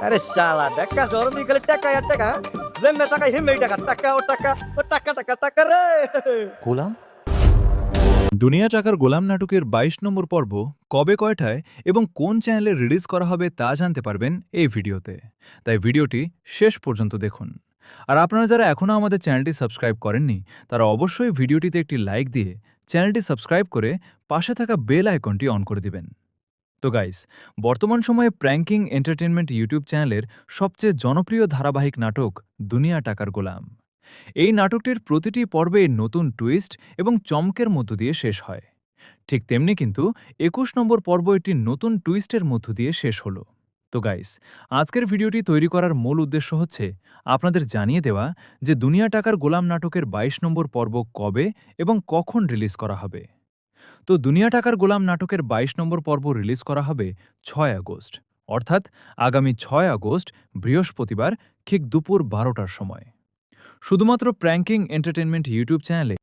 আরে শালা টাকা শহরে খালি টাকা আর টাকা যেমনে টাকা হেমেই টাকা টাকা ও টাকা ও টাকা টাকা টাকা রে গোলাম দুনিয়া টাকার গোলাম নাটকের ২২ নম্বর পর্ব কবে কয়টায় এবং কোন চ্যানেলে রিলিজ করা হবে তা জানতে পারবেন এই ভিডিওতে। তাই ভিডিওটি শেষ পর্যন্ত দেখুন। আর আপনারা যারা এখনও আমাদের চ্যানেলটি সাবস্ক্রাইব করেননি তারা অবশ্যই ভিডিওটিতে একটি লাইক দিয়ে চ্যানেলটি সাবস্ক্রাইব করে পাশে থাকা বেল আইকনটি অন করে দিবেন। তো গাইস, বর্তমান সময়ে প্র্যাঙ্কিং এন্টারটেনমেন্ট ইউটিউব চ্যানেলের সবচেয়ে জনপ্রিয় ধারাবাহিক নাটক দুনিয়া টাকার গোলাম। এই নাটকটির প্রতিটি পর্বে নতুন টুইস্ট এবং চমকের মধ্য দিয়ে শেষ হয়। ঠিক তেমনি কিন্তু ২১ নম্বর পর্ব একটি নতুন টুইস্টের মধ্য দিয়ে শেষ হলো। তো গাইস, আজকের ভিডিওটি তৈরি করার মূল উদ্দেশ্য হচ্ছে আপনাদের জানিয়ে দেওয়া যে দুনিয়া টাকার গোলাম নাটকের ২২ নম্বর পর্ব কবে এবং কখন রিলিজ করা হবে। তো দুনিয়া টাকার গোলাম নাটকের ২২ নম্বর পর্ব রিলিজ করা হবে ৬ আগস্ট, অর্থাৎ আগামী ৬ আগস্ট বৃহস্পতিবার ঠিক দুপুর ১২টার সময়। শুধুমাত্র প্র্যাঙ্কিং এন্টারটেনমেন্ট ইউটিউব চ্যানেলে